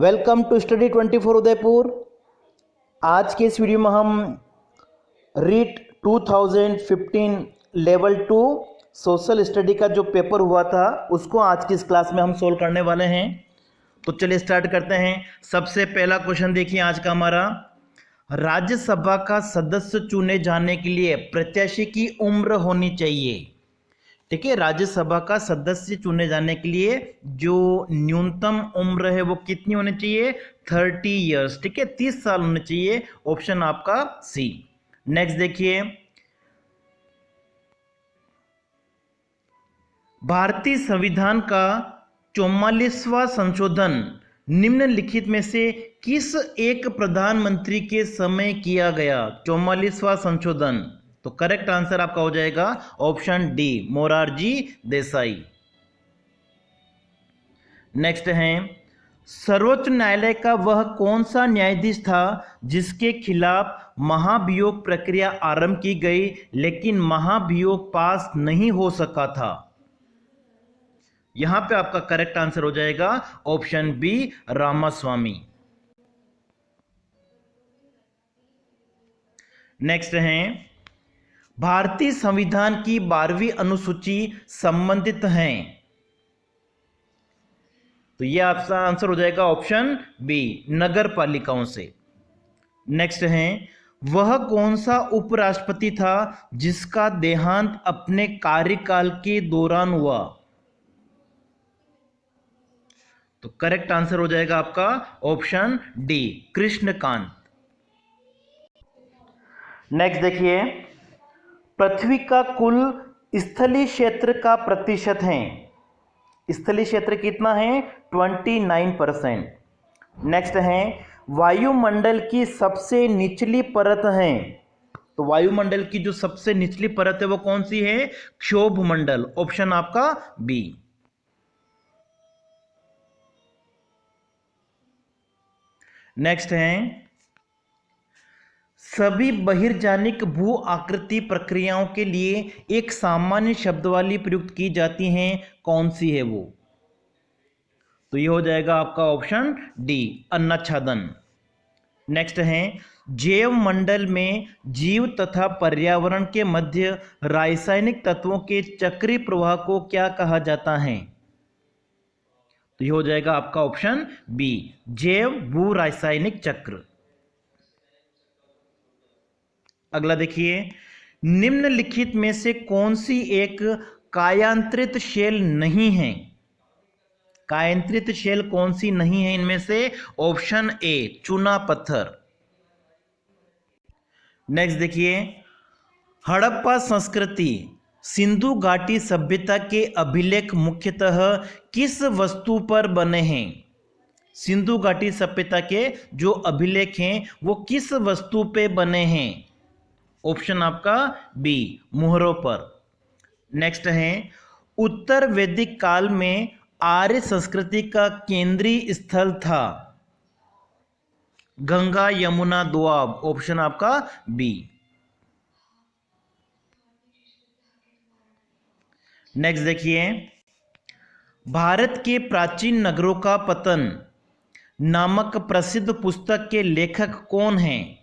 Welcome to study 24 Udaipur. आज के इस वीडियो में हम रीट 2015 लेवल 2 सोशल स्टडी का जो पेपर हुआ था उसको आज की इस क्लास में हम सोल्व करने वाले हैं। तो चलिए स्टार्ट करते हैं। सबसे पहला क्वेश्चन देखिए आज का हमारा, राज्यसभा का सदस्य चुने जाने के लिए प्रत्याशी की उम्र होनी चाहिए। ठीक है, राज्यसभा का सदस्य चुने जाने के लिए जो न्यूनतम उम्र है वो कितनी होनी चाहिए? 30 ईयर्स। ठीक है, 30 साल होने चाहिए। ऑप्शन आपका सी। नेक्स्ट देखिए, भारतीय संविधान का 44वां संशोधन निम्नलिखित में से किस एक प्रधानमंत्री के समय किया गया? 44वां संशोधन, तो करेक्ट आंसर आपका हो जाएगा option D, Morarji Desai. Next है, सर्वोच्च न्यायालय का वह कौन सा न्यायाधीश था जिसके खिलाफ महाभियोग प्रक्रिया आरंभ की गई लेकिन महाभियोग पास नहीं हो सका था? यहां पे आपका करेक्ट आंसर हो जाएगा ऑप्शन बी, रामास्वामी। नेक्स्ट है, भारतीय संविधान की 12वीं अनुसूची संबंधित है, तो यह आपका आंसर हो जाएगा ऑप्शन बी, नगर पालिकाओं से। नेक्स्ट है, वह कौन सा उपराष्ट्रपति था जिसका देहांत अपने कार्यकाल के दौरान हुआ? तो करेक्ट आंसर हो जाएगा आपका ऑप्शन डी, कृष्णकांत। नेक्स्ट देखिए, पृथ्वी का कुल स्थलीय क्षेत्र का प्रतिशत है, स्थलीय क्षेत्र कितना है? 29%। नेक्स्ट है, वायुमंडल की सबसे निचली परत है, तो वायुमंडल की जो सबसे निचली परत है वो कौन सी है? क्षोभ मंडल। ऑप्शन आपका बी। नेक्स्ट है, सभी बहिर्जानिक भू आकृति प्रक्रियाओं के लिए एक सामान्य शब्दावली प्रयुक्त की जाती हैं, कौन सी है वो? तो ये हो जाएगा आपका ऑप्शन डी, अन्नाच्छादन। नेक्स्ट है, जैव मंडल में जीव तथा पर्यावरण के मध्य रासायनिक तत्वों के चक्रीय प्रवाह को क्या कहा जाता है? तो ये हो जाएगा आपका ऑप्शन बी, जैव भू रासायनिक चक्र। अगला देखिए, निम्नलिखित में से कौन सी एक कायांतरित शेल नहीं है? कायांतरित शेल कौन सी नहीं है इनमें से? ऑप्शन ए, चूना पत्थर। नेक्स्ट देखिए, हड़प्पा संस्कृति सिंधु घाटी सभ्यता के अभिलेख मुख्यतः किस वस्तु पर बने हैं? सिंधु घाटी सभ्यता के जो अभिलेख हैं वो किस वस्तु पे बने हैं? ऑप्शन आपका बी, मुहरों पर। नेक्स्ट है, उत्तर वैदिक काल में आर्य संस्कृति का केंद्रीय स्थल था, गंगा यमुना दोआब। ऑप्शन आपका बी। नेक्स्ट देखिए, भारत के प्राचीन नगरों का पतन नामक प्रसिद्ध पुस्तक के लेखक कौन हैं?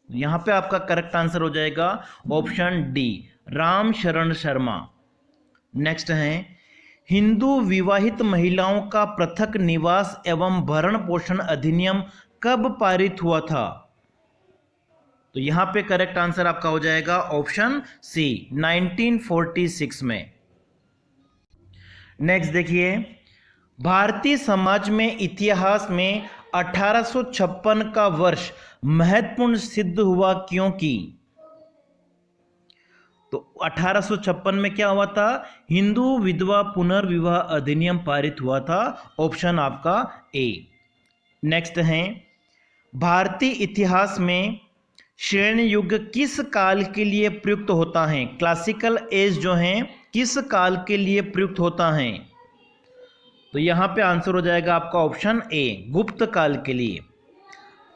यहां पे आपका करेक्ट आंसर हो जाएगा ऑप्शन डी, राम शरण शर्मा। नेक्स्ट है, हिंदू विवाहित महिलाओं का पृथक निवास एवं भरण पोषण अधिनियम कब पारित हुआ था? तो यहां पे करेक्ट आंसर आपका हो जाएगा ऑप्शन सी, 1946 में। नेक्स्ट देखिए, भारतीय समाज में इतिहास में 1856 का वर्ष महत्वपूर्ण सिद्ध हुआ क्योंकि? तो 1856 में क्या हुआ था? हिंदू विधवा पुनर्विवाह अधिनियम पारित हुआ था। ऑप्शन आपका ए। नेक्स्ट है, भारतीय इतिहास में स्वर्ण युग किस काल के लिए प्रयुक्त होता है? क्लासिकल एज जो है किस काल के लिए प्रयुक्त होता है? तो यहां पे आंसर हो जाएगा आपका ऑप्शन ए, गुप्त काल के लिए।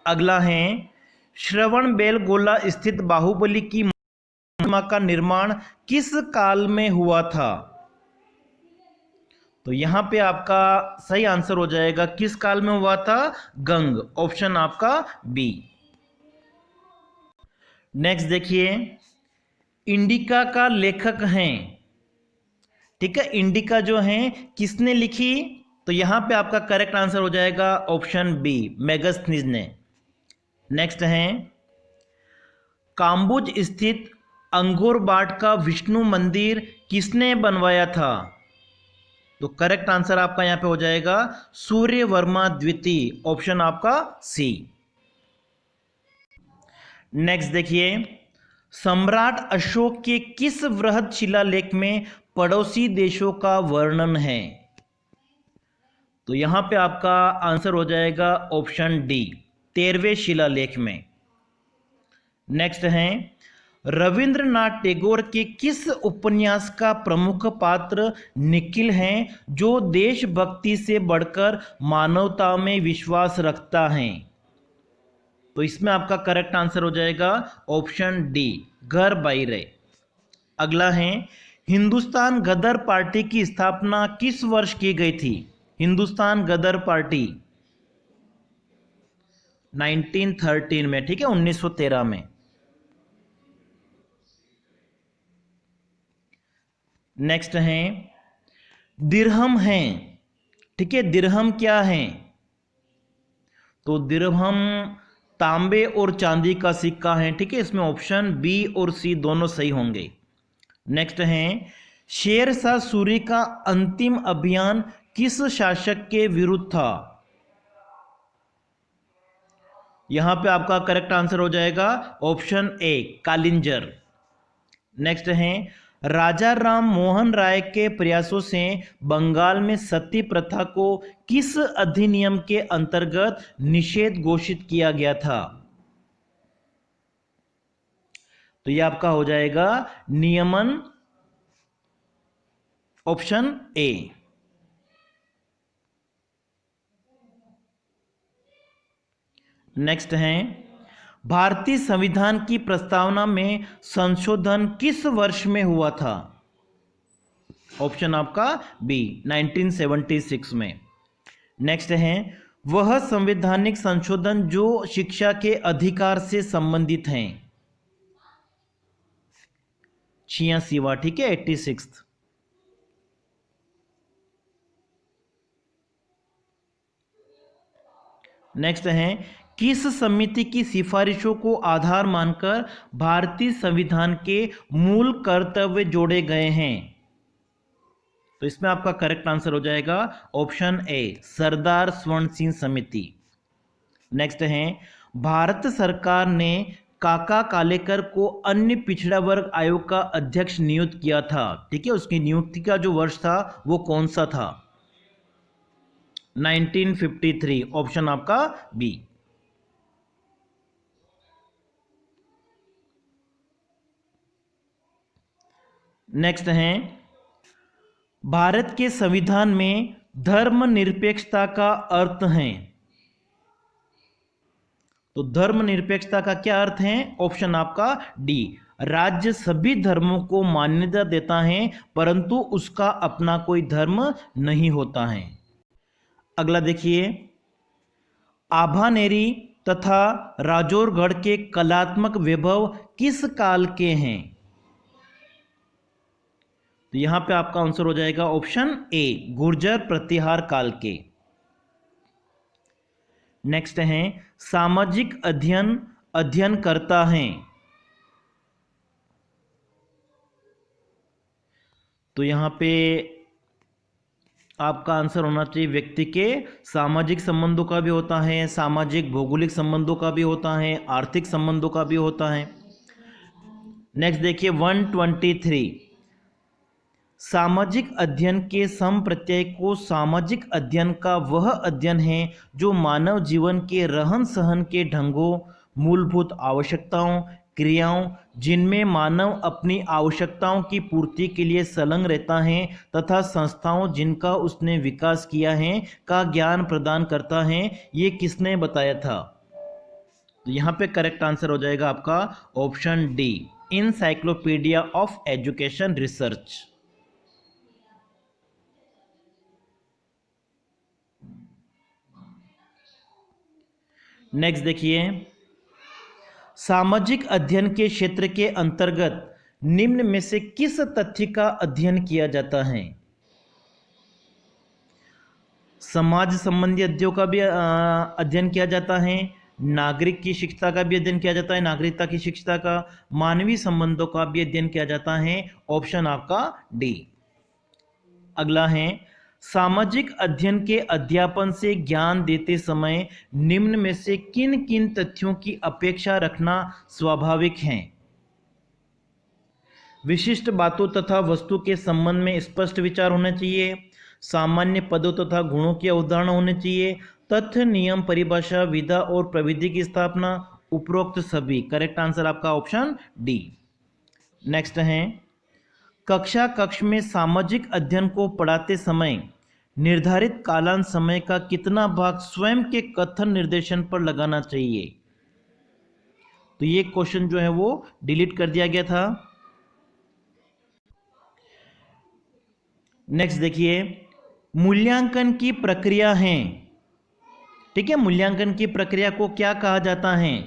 अगला है, श्रवणबेलगोला स्थित बाहुबली की का निर्माण किस काल में हुआ था? तो यहाँ पे आपका सही आंसर हो जाएगा, किस काल में हुआ था? गंग, ऑप्शन आपका बी। नेक्स्ट देखिए, इंडिका का लेखक हैं, ठीक है, इंडिका जो है किसने लिखी? तो यहां पे आपका करेक्ट आंसर हो जाएगा ऑप्शन बी, मेगास्थनीज ने। नेक्स्ट है, काम्बुज स्थित अंगोरबाट का विष्णु मंदिर किसने बनवाया था? तो करेक्ट आंसर आपका यहां पे हो जाएगा सूर्यवर्मा द्वितीय, ऑप्शन आपका सी। नेक्स्ट देखिए, सम्राट अशोक के किस वृहद शिलालेख में पड़ोसी देशों का वर्णन है? तो यहां पे आपका आंसर हो जाएगा ऑप्शन डी, 13वें शिलालेख में। नेक्स्ट है, रविंद्रनाथ टैगोर के किस उपन्यास का प्रमुख पात्र निखिल है, जो देशभक्ति से बढ़कर मानवता में विश्वास रखता है? तो इसमें आपका करेक्ट आंसर हो जाएगा ऑप्शन डी, घर बाइरे। अगला है, हिंदुस्तान गदर पार्टी की स्थापना किस वर्ष की गई थी? हिंदुस्तान गदर पार्टी 1913 में, ठीक है, 1913 में। नेक्स्ट है, दिरहम है, ठीक है, दिरहम क्या है? तो दिरहम तांबे और चांदी का सिक्का है, ठीक है, इसमें ऑप्शन बी और सी दोनों सही होंगे। नेक्स्ट है, शेर शाह सूरी का अंतिम अभियान किस शासक के विरुद्ध था? यहां पे आपका करेक्ट आंसर हो जाएगा ऑप्शन ए, कालिंजर। नेक्स्ट है, राजा राम मोहन राय के प्रयासों से बंगाल में सती प्रथा को किस अधिनियम के अंतर्गत निषेध घोषित किया गया था? तो यह आपका हो जाएगा नियमन, ऑप्शन ए। नेक्स्ट है, भारतीय संविधान की प्रस्तावना में संशोधन किस वर्ष में हुआ था? ऑप्शन आपका बी, 1976 में। नेक्स्ट है, वह संवैधानिक संशोधन जो शिक्षा के अधिकार से संबंधित हैं। 86वां, ठीक है, 86। नेक्स्ट है, किस समिति की सिफारिशों को आधार मानकर भारतीय संविधान के मूल कर्तव्य जोड़े गए हैं? तो इसमें आपका करेक्ट आंसर हो जाएगा ऑप्शन ए, सरदार स्वर्ण सिंह समिति। नेक्स्ट है, भारत सरकार ने काका कालेकर को अन्य पिछड़ा वर्ग आयोग का अध्यक्ष नियुक्त किया था, ठीक है, उसकी नियुक्ति का जो वर्ष था वो कौन सा था? 1953, ऑप्शन आपका बी। नेक्स्ट है, भारत के संविधान में धर्मनिरपेक्षता का अर्थ है। तो धर्मनिरपेक्षता का क्या अर्थ है? ऑप्शन आपका डी, राज्य सभी धर्मों को मान्यता देता है परंतु उसका अपना कोई धर्म नहीं होता है। अगला देखिए, आभानेरी तथा राजौरगढ़ के कलात्मक वैभव किस काल के हैं? तो यहां पे आपका आंसर हो जाएगा ऑप्शन ए, गुर्जर प्रतिहार काल के। नेक्स्ट है, सामाजिक अध्ययन करता है। तो यहां पे आपका आंसर होना चाहिए व्यक्ति के सामाजिक संबंधों का भी होता है, सामाजिक भौगोलिक संबंधों का भी होता है, आर्थिक संबंधों का भी होता है। नेक्स्ट देखिए 123, सामाजिक अध्ययन के सम प्रत्यय को सामाजिक अध्ययन का वह अध्ययन है जो मानव जीवन के रहन सहन के ढंगों, मूलभूत आवश्यकताओं, क्रियाओं जिनमें मानव अपनी आवश्यकताओं की पूर्ति के लिए संलग्न रहता है तथा संस्थाओं जिनका उसने विकास किया है का ज्ञान प्रदान करता है, ये किसने बताया था? तो यहाँ पे करेक्ट आंसर हो जाएगा आपका option D, encyclopaedia of education research. Next देखिए, सामाजिक अध्ययन के क्षेत्र के अंतर्गत निम्न में से किस तथ्य का अध्ययन किया जाता है? समाज संबंधी अध्ययों का भी अध्ययन किया जाता है, नागरिक की शिक्षता का भी अध्ययन किया जाता है, नागरिकता की शिक्षता का, मानवीय संबंधों का भी अध्ययन किया जाता है। ऑप्शन आपका डी। अगला है, सामाजिक अध्ययन के अध्यापन से ज्ञान देते समय निम्न में से किन किन तथ्यों की अपेक्षा रखना स्वाभाविक है? विशिष्ट बातों तथा वस्तु के संबंध में स्पष्ट विचार होना चाहिए, सामान्य पदों तथा गुणों की अवधारणा होनी चाहिए, तथ्य, नियम, परिभाषा, विधा और प्रविधि की स्थापना, उपरोक्त सभी। करेक्ट आंसर आपका ऑप्शन डी। नेक्स्ट है, कक्ष में सामाजिक अध्ययन को पढ़ाते समय निर्धारित कालांत समय का कितना भाग स्वयं के कथन निर्देशन पर लगाना चाहिए? तो ये क्वेश्चन जो है वो डिलीट कर दिया गया था। नेक्स्ट देखिए, मूल्यांकन की प्रक्रिया है, ठीक है, मूल्यांकन की प्रक्रिया को क्या कहा जाता है?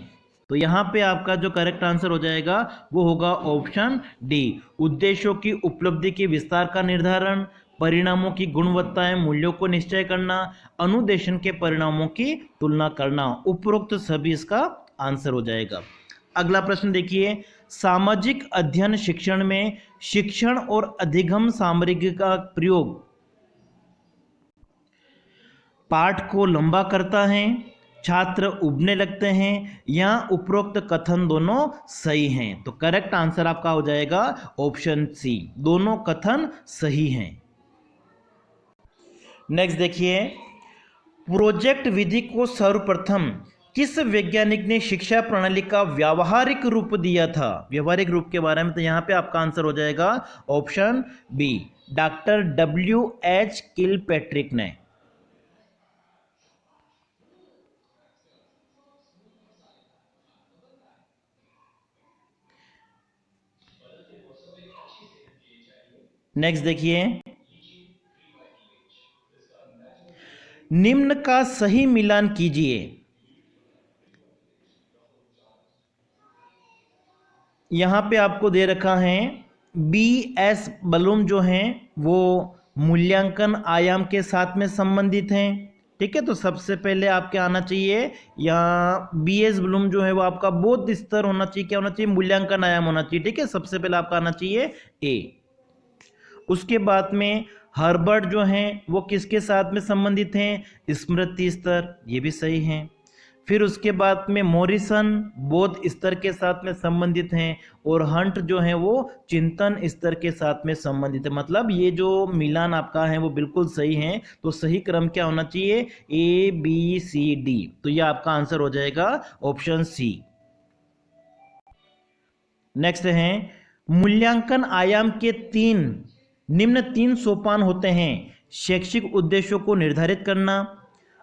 तो यहां पे आपका जो करेक्ट आंसर हो जाएगा वो होगा ऑप्शन डी, उद्देश्यों की उपलब्धि के विस्तार का निर्धारण, परिणामों की गुणवत्ताएं, मूल्यों को निश्चय करना, अनुदेशन के परिणामों की तुलना करना। उपरोक्त सभी इसका आंसर हो जाएगा। अगला प्रश्न देखिए, सामाजिक अध्ययन शिक्षण में शिक्षण और अधिगम सामग्री का प्रयोग पाठ को लंबा करता है, छात्र उबने लगते हैं, या उपरोक्त कथन दोनों सही हैं? तो करेक्ट आंसर आपका हो जाएगा ऑप्शन सी, दोनों कथन सही हैं। नेक्स्ट देखिए, प्रोजेक्ट विधि को सर्वप्रथम किस वैज्ञानिक ने शिक्षा प्रणाली का व्यावहारिक रूप दिया था? व्यावहारिक रूप के बारे में तो यहां पे आपका आंसर हो जाएगा option B, doctor W.H. Kilpatrick ने। नेक्स्ट देखिए, निम्न का सही मिलान कीजिए। यहां पे आपको दे रखा है B.S. बलूम जो हैं वो मूल्यांकन आयाम के साथ में संबंधित हैं, ठीक है। तो सबसे पहले आपके आना चाहिए यहाँ B.S. बलूम जो है वो आपका बोध स्तर होना चाहिए, क्या होना चाहिए? मूल्यांकन आयाम होना चाहिए, ठीक है। सबसे पहले आपका आना चाहिए ए। उसके बाद में हर्बर्ट जो हैं वो किसके साथ में संबंधित हैं? स्मृति स्तर, ये भी सही है। फिर उसके बाद में मॉरिसन बोध स्तर के साथ में संबंधित हैं, और हंट जो है वो चिंतन स्तर के साथ में संबंधित है। मतलब ये जो मिलान आपका है वो बिल्कुल सही है। तो सही क्रम क्या होना चाहिए? ABCD। तो ये आपका आंसर हो जाएगा ऑप्शन सी। नेक्स्ट है, मूल्यांकन आयाम के निम्न तीन सोपान होते हैं: शैक्षिक उद्देश्यों को निर्धारित करना,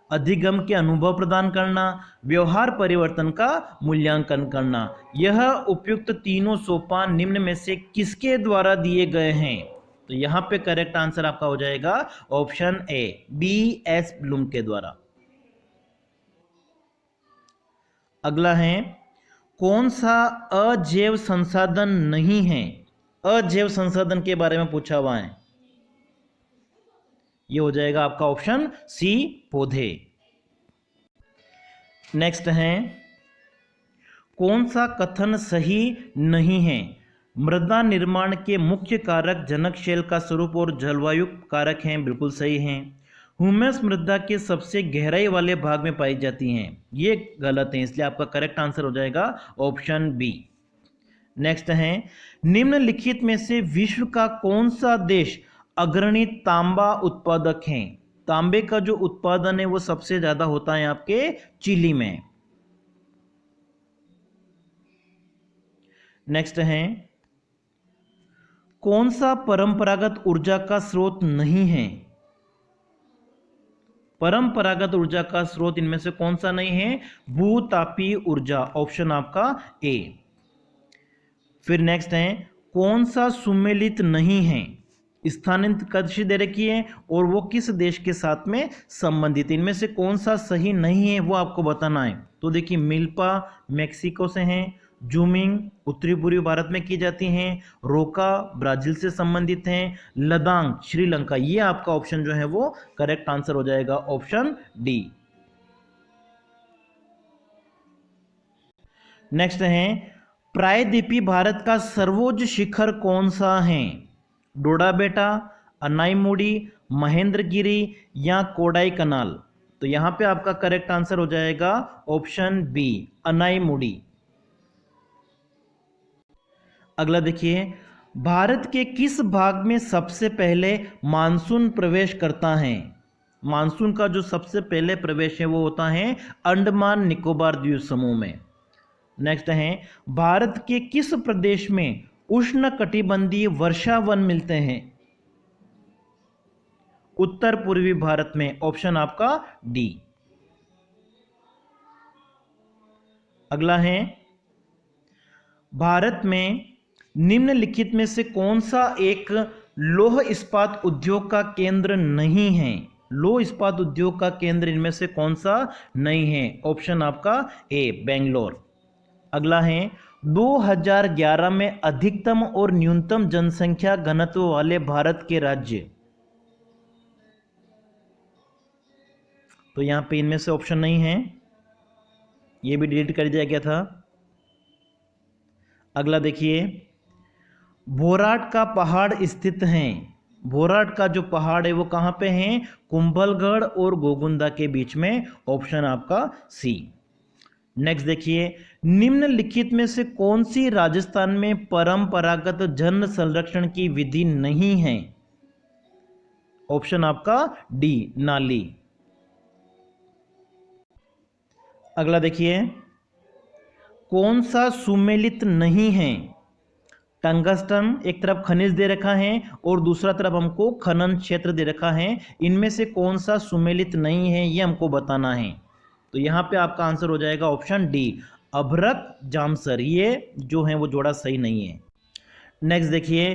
अधिगम के अनुभव प्रदान करना, व्यवहार परिवर्तन का मूल्यांकन करना। यह उपयुक्त तीनों सोपान निम्न में से किसके द्वारा दिए गए हैं? तो यहां पे करेक्ट आंसर आपका हो जाएगा ऑप्शन ए, B.S. ब्लूम के द्वारा। अगला है, कौन सा अजैव संसाधन नहीं है? अजैव संसाधन के बारे में पूछा हुआ है, ये हो जाएगा आपका ऑप्शन सी, पौधे। नेक्स्ट है, कौन सा कथन सही नहीं है? मृदा निर्माण के मुख्य कारक जनक शैल का स्वरूप और जलवायु कारक हैं, बिल्कुल सही हैं। ह्यूमस मृदा के सबसे गहराई वाले भाग में पाई जाती हैं, ये गलत है, इसलिए आपका करेक्ट आंसर हो जाएगा ऑप्शन बी। नेक्स्ट है, निम्नलिखित में से विश्व का कौन सा देश अग्रणी तांबा उत्पादक है? तांबे का जो उत्पादन है वो सबसे ज्यादा होता है आपके चिली में। नेक्स्ट है, कौन सा परंपरागत ऊर्जा का स्रोत नहीं है? परंपरागत ऊर्जा का स्रोत इनमें से कौन सा नहीं है? भूतापीय ऊर्जा, ऑप्शन आपका ए। फिर नेक्स्ट है, कौन सा सुमेलित नहीं है? स्थानांतरित कृषि दे रखी है और वो किस देश के साथ में संबंधित। इनमें से कौन सा सही नहीं है वो आपको बताना है। तो देखिए मिल्पा मैक्सिको से हैं, जूमिंग उत्तरी पूर्वी भारत में की जाती हैं, रोका ब्राजील से संबंधित हैं, लदांग श्रीलंका। ये आपका ऑप्शन जो है वो करेक्ट आंसर हो जाएगा, ऑप्शन डी। नेक्स्ट है प्रायद्वीपीय भारत का सर्वोच्च शिखर कौन सा है? डोडाबेटा, अनाईमुड़ी, महेंद्रगिरी या कोडाई कनाल। तो यहां पे आपका करेक्ट आंसर हो जाएगा ऑप्शन बी, अनाईमुड़ी। अगला देखिए, भारत के किस भाग में सबसे पहले मानसून प्रवेश करता है? मानसून का जो सबसे पहले प्रवेश है वो होता है अंडमान निकोबार द्वीप समूह में। नेक्स्ट है, भारत के किस प्रदेश में उष्णकटिबंधीय वर्षा वन मिलते हैं? उत्तर पूर्वी भारत में, ऑप्शन आपका डी। अगला है, भारत में निम्नलिखित में से कौन सा एक लौह इस्पात उद्योग का केंद्र नहीं है? लौह इस्पात उद्योग का केंद्र इनमें से कौन सा नहीं है? ऑप्शन आपका ए, बेंगलोर। अगला है, 2011 में अधिकतम और न्यूनतम जनसंख्या घनत्व वाले भारत के राज्य। तो यहां पे इनमें से ऑप्शन नहीं है, ये भी डिलीट कर दिया गया था। अगला देखिए, भोराट का पहाड़ स्थित है। भोराट का जो पहाड़ है वो कहां पे है? कुंभलगढ़ और गोगुंदा के बीच में, ऑप्शन आपका सी। नेक्स्ट देखिए, निम्नलिखित में से कौन सी राजस्थान में परंपरागत जन संरक्षण की विधि नहीं है? ऑप्शन आपका डी, नाली। अगला देखिए, कौन सा सुमेलित नहीं है? टंगस्टन एक तरफ खनिज दे रखा है और दूसरा तरफ हमको खनन क्षेत्र दे रखा है। इनमें से कौन सा सुमेलित नहीं है ये हमको बताना है। तो यहाँ पे आपका आंसर हो जाएगा ऑप्शन डी, अभ्रक जामसर। ये जो है वो जोड़ा सही नहीं है। नेक्स्ट देखिए,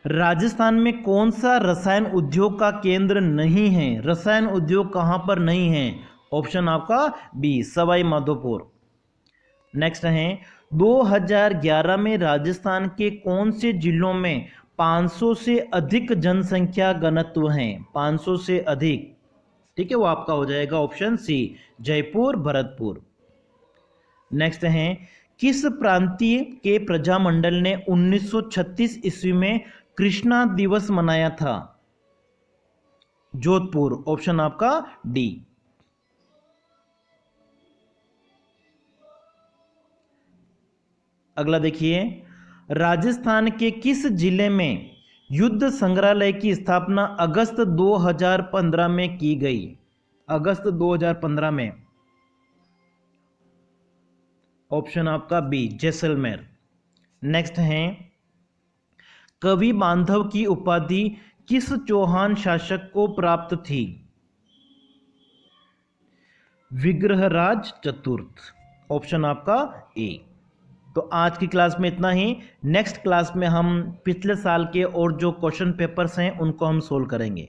राजस्थान में कौन सा रसायन उद्योग का केंद्र नहीं है? रसायन उद्योग कहाँ पर नहीं है? ऑप्शन आपका बी, सवाई माधोपुर। नेक्स्ट है, 2011 में राजस्थान के कौन से जिलों में 500 से अधिक जनसंख्या घनत्व है? 500 से अधिक, ठीक है, वो आपका हो जाएगा option C, Jaipur Bharatpur. Next है, किस प्रांतीय के प्रजामंडल ने 1936 ईस्वी में कृष्णा दिवस मनाया था? जोधपुर, ऑप्शन आपका डी। अगला देखिए, राजस्थान के किस जिले में युद्ध संग्रहालय की स्थापना अगस्त 2015 में की गई? अगस्त 2015 में, ऑप्शन आपका बी, जैसलमेर। नेक्स्ट है, कवि बांधव की उपाधि किस चौहान शासक को प्राप्त थी? विग्रहराज चतुर्थ, ऑप्शन आपका ए। तो आज की क्लास में इतना ही। नेक्स्ट क्लास में हम पिछले साल के और जो क्वेश्चन पेपर्स हैं उनको हम सोल्व करेंगे।